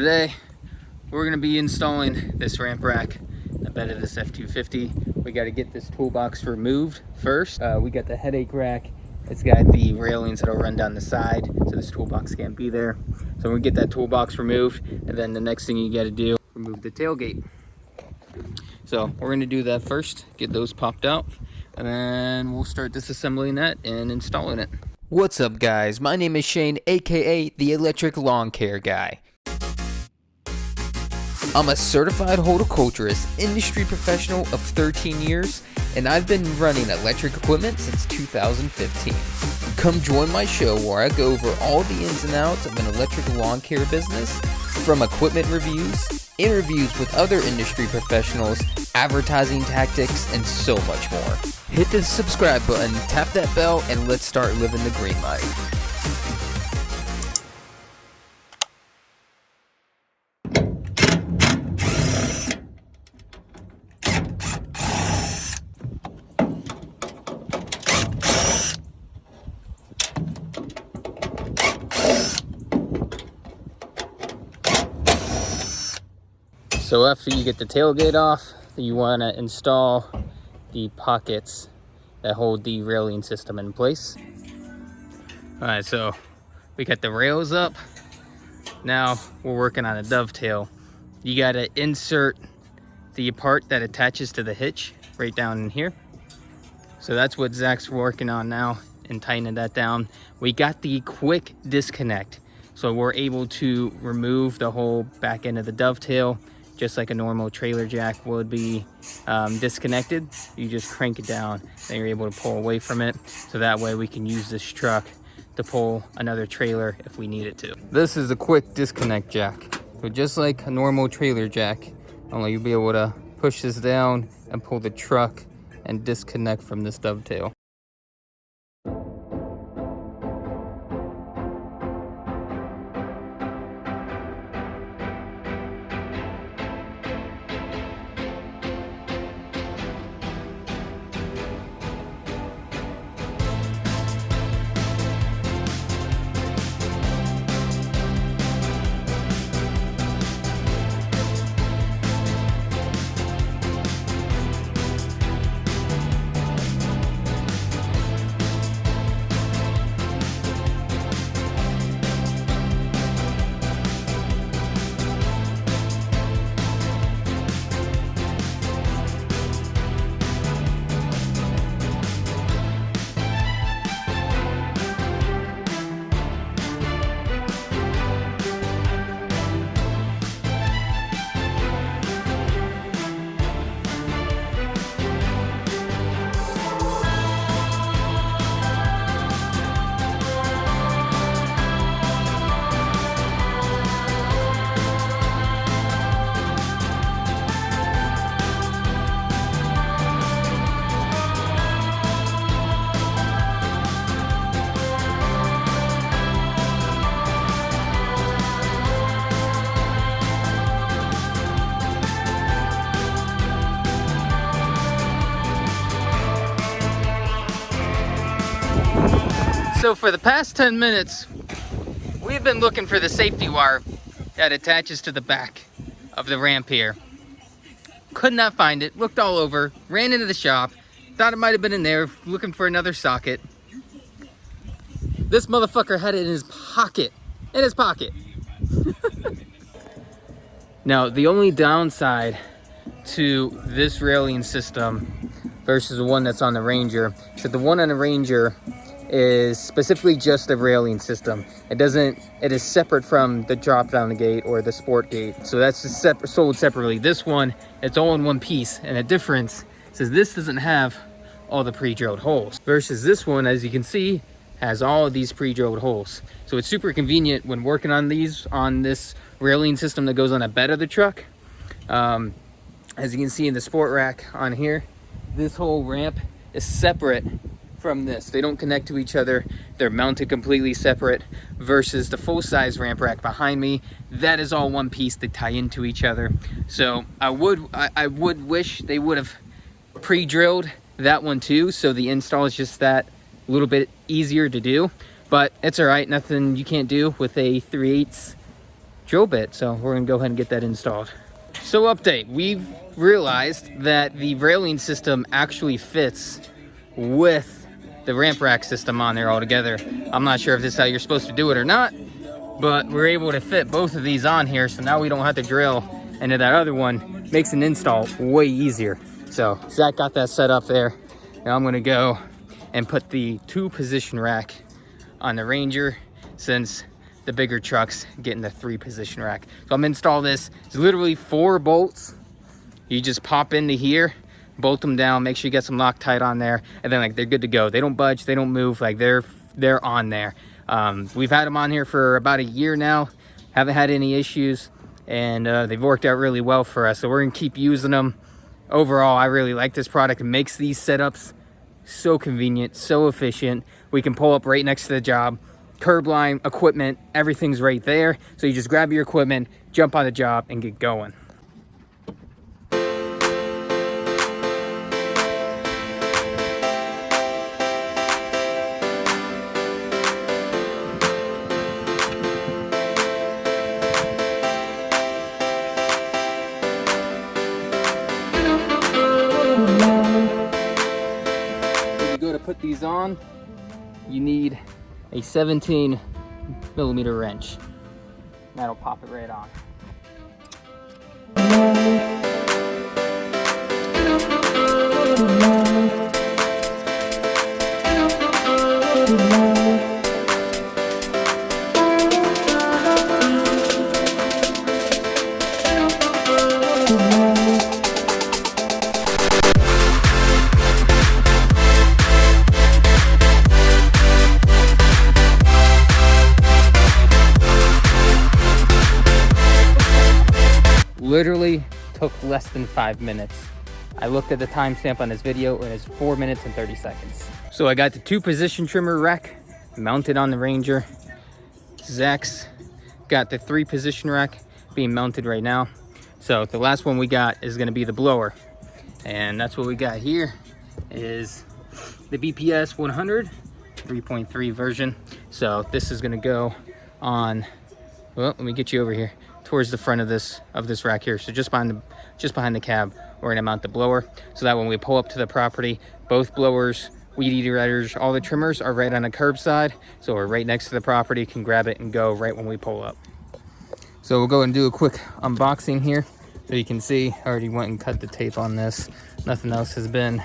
Today we're going to be installing this ramp rack in the bed of this F-250. We got to get this toolbox removed first. We got the headache rack. It's got the railings that'll run down the side, so this toolbox can't be there. So we get that toolbox removed, and then the next thing you got to do, remove the tailgate. So we're going to do that first, get those popped out, and then we'll start disassembling that and installing it. What's up, guys? My name is Shane, aka the Electric Lawn Care Guy. I'm a certified horticulturist, industry professional of 13 years, and I've been running electric equipment since 2015. Come join my show where I go over all the ins and outs of an electric lawn care business, from equipment reviews, interviews with other industry professionals, advertising tactics, and so much more. Hit the subscribe button, tap that bell, and let's start living the green life. So after you get the tailgate off, you want to install the pockets that hold the railing system in place. All right, so we got the rails up. Now we're working on a dovetail. You got to insert the part that attaches to the hitch right down in here. So that's what Zach's working on now and tightening that down. We got the quick disconnect, so we're able to remove the whole back end of the dovetail just like a normal trailer jack would be disconnected. You just crank it down, then you're able to pull away from it. So that way we can use this truck to pull another trailer if we need it to. This is a quick disconnect jack. So just like a normal trailer jack, only you'll be able to push this down and pull the truck and disconnect from this dovetail. So for the past 10 minutes, we've been looking for the safety wire that attaches to the back of the ramp here. Could not find it, looked all over, ran into the shop, thought it might have been in there, looking for another socket. This motherfucker had it in his pocket. Now, the only downside to this railing system versus the one that's on the Ranger is that the one on the Ranger is specifically just the railing system. It is separate from the drop down the gate or the sport gate. So that's just sold separately. This one, it's all in one piece. And the difference is this doesn't have all the pre-drilled holes versus this one, as you can see, has all of these pre-drilled holes. So it's super convenient when working on this railing system that goes on the bed of the truck. As you can see in the sport rack on here, this whole ramp is separate from this. They don't connect to each other. They're mounted completely separate versus the full-size ramp rack behind me. That is all one piece. They tie into each other. So I would wish they would have pre-drilled that one too, so the install is just that a little bit easier to do. But it's all right, nothing you can't do with a 3/8 drill bit. So we're gonna go ahead and get that installed. So update, we've realized that the railing system actually fits with the ramp rack system on there altogether. I'm not sure if this is how you're supposed to do it or not, but we're able to fit both of these on here. So now we don't have to drill into that other one. Makes an install way easier. So Zach got that set up there. Now I'm gonna go and put the 2-position rack on the Ranger, since the bigger trucks get in the 3-position rack. So I'm gonna install this. It's literally 4 bolts. You just pop into here, bolt them down, make sure you get some Loctite on there, and then like they're good to go. They don't budge, they don't move, like they're on there. We've had them on here for about a year now, haven't had any issues, and they've worked out really well for us. So we're gonna keep using them. Overall, I really like this product. It makes these setups so convenient, so efficient. We can pull up right next to the job. Curb line, equipment, everything's right there. So you just grab your equipment, jump on the job, and get going. When you go to put these on, you need a 17mm wrench. That'll pop it right on. Literally took less than 5 minutes. I looked at the timestamp on this video and it's 4 minutes and 30 seconds. So I got the 2-position trimmer rack mounted on the Ranger. Zach's got the 3-position rack being mounted right now. So the last one we got is gonna be the blower. And that's what we got here is the BPS 100 3.3 version. So this is gonna go on, well, let me get you over here, towards the front of this rack here. So just behind the cab, we're gonna mount the blower, so that when we pull up to the property, both blowers, weed eaters, all the trimmers are right on the curbside. So we're right next to the property, can grab it and go right when we pull up. So we'll go and do a quick unboxing here. So you can see, I already went and cut the tape on this. Nothing else has been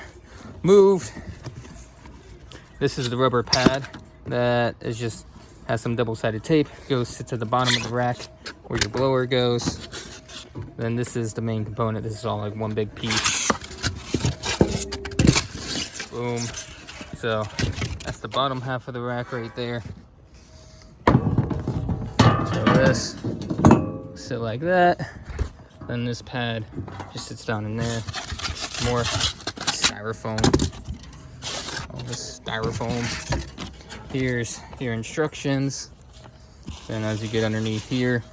moved. This is the rubber pad that is just has some double-sided tape. Sits at the bottom of the rack where your blower goes. Then this is the main component. This is all like one big piece. Boom. So that's the bottom half of the rack right there. So this sit like that. Then this pad just sits down in there. More styrofoam. All this styrofoam. Here's your instructions. Then as you get underneath here,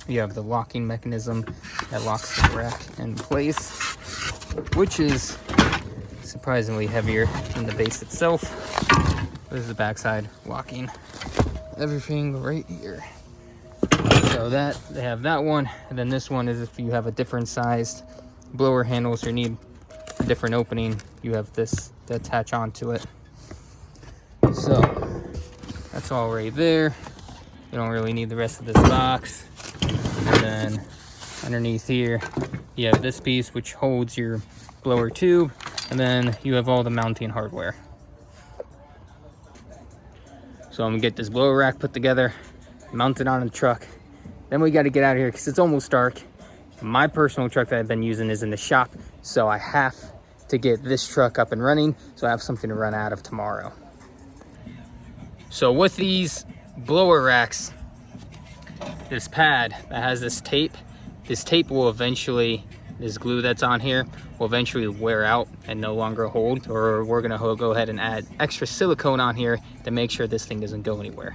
you have the locking mechanism that locks the rack in place, which is surprisingly heavier than the base itself. This is the backside locking everything right here. So that they have that one, and then this one is if you have a different sized blower handle, so you need a different opening, you have this to attach onto it. So that's all right there. You don't really need the rest of this box. And then underneath here, you have this piece which holds your blower tube, and then you have all the mounting hardware. So I'm gonna get this blower rack put together, mounted on the truck. Then we gotta get out of here because it's almost dark. My personal truck that I've been using is in the shop, so I have to get this truck up and running so I have something to run out of tomorrow. So with these blower racks, this pad that has this tape will eventually, this glue that's on here will eventually wear out and no longer hold, or we're gonna go ahead and add extra silicone on here to make sure this thing doesn't go anywhere.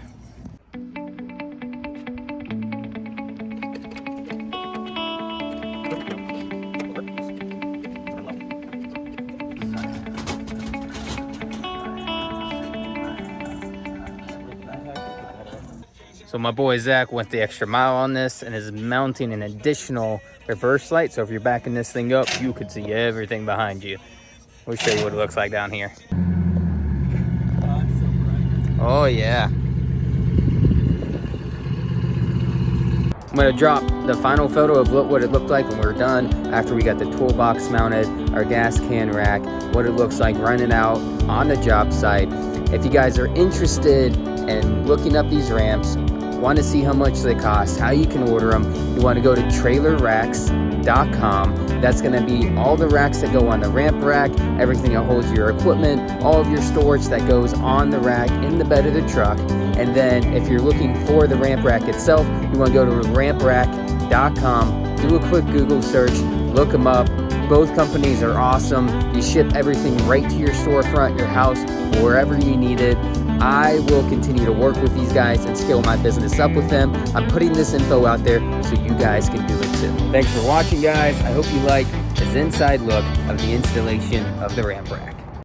So my boy Zach went the extra mile on this and is mounting an additional reverse light. So if you're backing this thing up, you could see everything behind you. We'll show you what it looks like down here. Oh yeah. I'm gonna drop the final photo of what it looked like when we were done after we got the toolbox mounted, our gas can rack, what it looks like running out on the job site. If you guys are interested in looking up these ramps, want to see how much they cost, how you can order them, you want to go to trailerracks.com. That's going to be all the racks that go on the ramp rack, everything that holds your equipment, all of your storage that goes on the rack in the bed of the truck. And then if you're looking for the ramp rack itself, you want to go to ramprack.com, do a quick Google search, look them up. Both companies are awesome. You ship everything right to your storefront, your house, wherever you need it. I will continue to work with these guys and scale my business up with them. I'm putting this info out there so you guys can do it too. Thanks for watching, guys. I hope you like this inside look of the installation of the ramp rack.